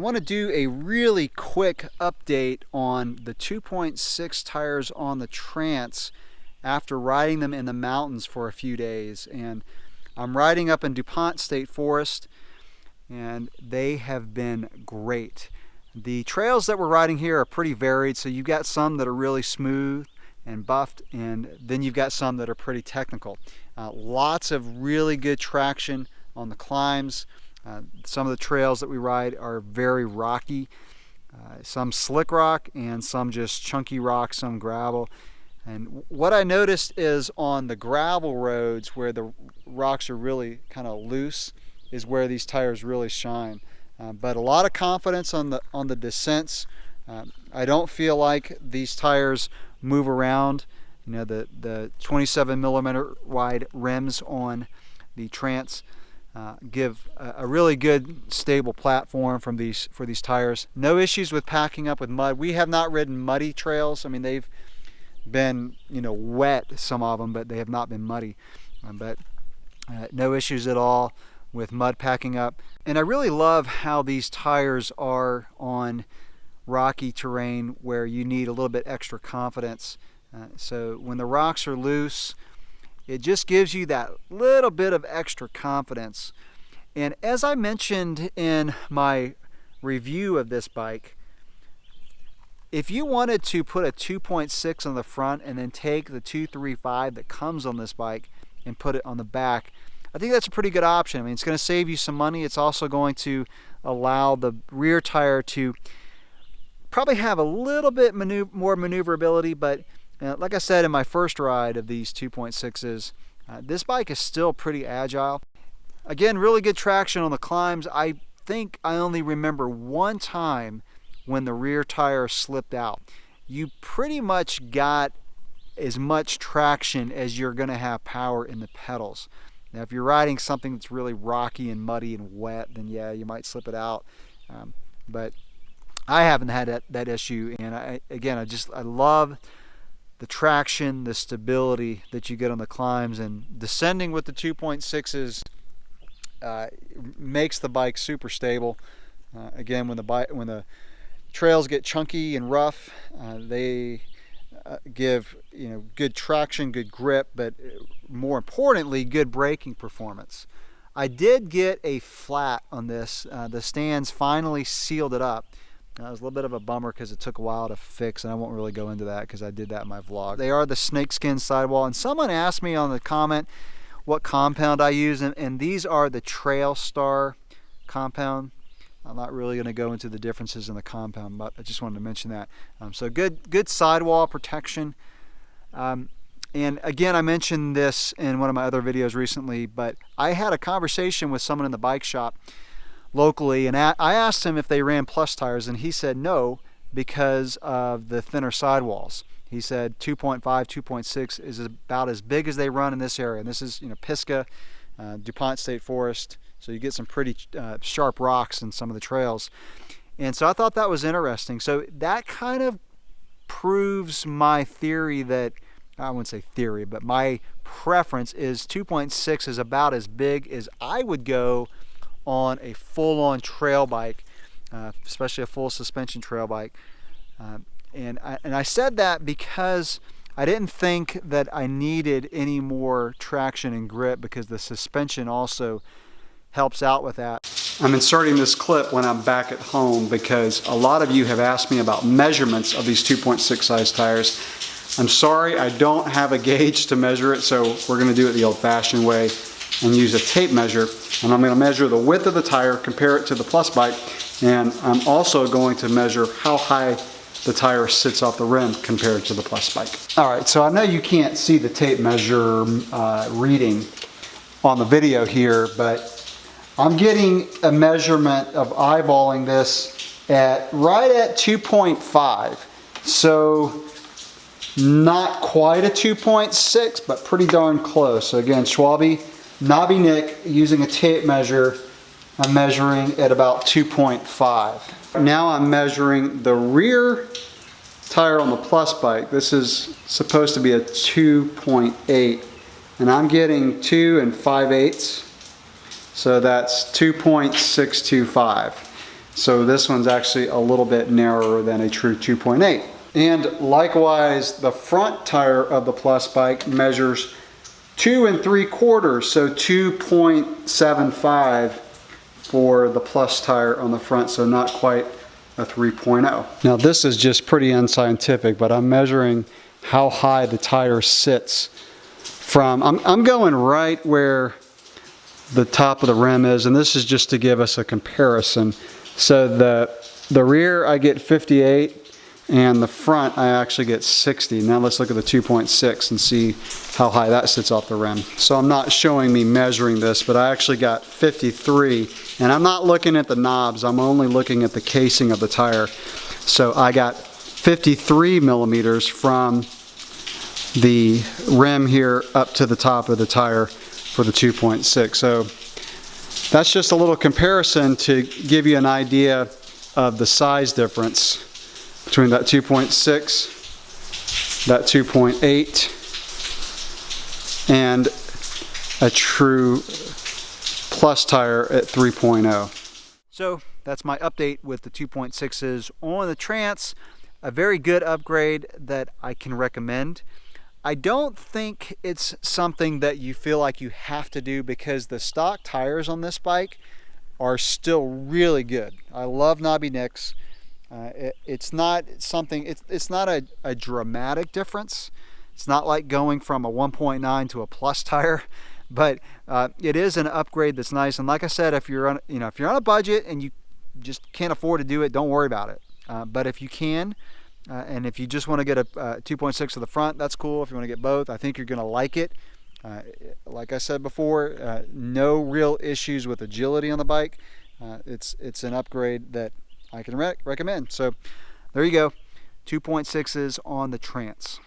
want to do a really quick update on the 2.6 tires on the Trance after riding them in the mountains for a few days. And I'm riding up in DuPont State Forest, and they have been great. The trails that we're riding here are pretty varied, so you've got some that are really smooth and buffed, and then you've got some that are pretty technical. Lots of really good traction on the climbs. Some of the trails that we ride are very rocky, some slick rock and some just chunky rock, some gravel. And what I noticed is on the gravel roads where the rocks are really kind of loose is where these tires really shine. But a lot of confidence on the descents. I don't feel like these tires move around. You know, the 27mm wide rims on the Trance give a really good stable platform for these tires. No issues with packing up with mud. We have not ridden muddy trails. I mean, they've been, you know, wet, some of them, but they have not been muddy. But no issues at all with mud packing up. And I really love how these tires are on rocky terrain where you need a little bit extra confidence. So when the rocks are loose, it just gives you that little bit of extra confidence. And as I mentioned in my review of this bike, if you wanted to put a 2.6 on the front and then take the 235 that comes on this bike and put it on the back, I think that's a pretty good option. I mean, it's going to save you some money. It's also going to allow the rear tire to probably have a little bit more maneuverability, but like I said in my first ride of these 2.6s, this bike is still pretty agile. Again, really good traction on the climbs. I think I only remember one time when the rear tire slipped out. You pretty much got as much traction as you're going to have power in the pedals. Now, if you're riding something that's really rocky and muddy and wet, then yeah, you might slip it out. But I haven't had that issue, and I love the traction, the stability that you get on the climbs, and descending with the 2.6s makes the bike super stable. Again, when the trails get chunky and rough, they give, you know, good traction, good grip, but more importantly, good braking performance. I did get a flat on this. The stands finally sealed it up. It was a little bit of a bummer because it took a while to fix, and I won't really go into that because I did that in my vlog. They are the snakeskin sidewall, and someone asked me on the comment what compound I use, and these are the Trail Star compound. I'm not really going to go into the differences in the compound, but I just wanted to mention that. So good sidewall protection. And again, I mentioned this in one of my other videos recently, but I had a conversation with someone in the bike shop locally, and I asked him if they ran plus tires, and he said no because of the thinner sidewalls. He said 2.5, 2.6 is about as big as they run in this area, and this is, you know, Pisgah, DuPont State Forest, so you get some pretty sharp rocks in some of the trails. And so I thought that was interesting. So that kind of proves my theory that, I wouldn't say theory, but my preference is 2.6 is about as big as I would go on a full-on trail bike, especially a full suspension trail bike. And I said that because I didn't think that I needed any more traction and grip, because the suspension also helps out with that. I'm inserting this clip when I'm back at home because a lot of you have asked me about measurements of these 2.6 size tires. I'm sorry, I don't have a gauge to measure it, so we're going to do it the old-fashioned way and use a tape measure. And I'm going to measure the width of the tire, compare it to the Plus bike, and I'm also going to measure how high the tire sits off the rim compared to the Plus bike. All right, so I know you can't see the tape measure reading on the video here, but I'm getting a measurement of eyeballing this right at 2.5. So not quite a 2.6, but pretty darn close. So again, Schwalbe Knobby Nick using a tape measure, I'm measuring at about 2.5. Now I'm measuring the rear tire on the Plus bike. This is supposed to be a 2.8, and I'm getting 2 5/8. So that's 2.625. So this one's actually a little bit narrower than a true 2.8. And likewise, the front tire of the Plus bike measures 2 3/4, so 2.75 for the Plus tire on the front, so not quite a 3.0. Now this is just pretty unscientific, but I'm measuring how high the tire sits from, I'm going right where the top of the rim is, and this is just to give us a comparison. So the rear I get 58, and the front I actually get 60. Now let's look at the 2.6 and see how high that sits off the rim. So I'm not showing me measuring this, but I actually got 53, and I'm not looking at the knobs, I'm only looking at the casing of the tire. So I got 53 millimeters from the rim here up to the top of the tire for the 2.6. So that's just a little comparison to give you an idea of the size difference between that 2.6, that 2.8, and a true Plus tire at 3.0. So that's my update with the 2.6s on the Trance. A very good upgrade that I can recommend. I don't think it's something that you feel like you have to do, because the stock tires on this bike are still really good. I love knobby nicks. It's not something, it's not a dramatic difference. It's not like going from a 1.9 to a Plus tire, but it is an upgrade that's nice. And like I said, if you're on, if you're on a budget and you just can't afford to do it, don't worry about it. But if you can, and if you just want to get a 2.6 to the front, that's cool. If you want to get both, I think you're going to like it. Like I said before, no real issues with agility on the bike. It's an upgrade that I can recommend. So there you go, 2.6s on the Trance.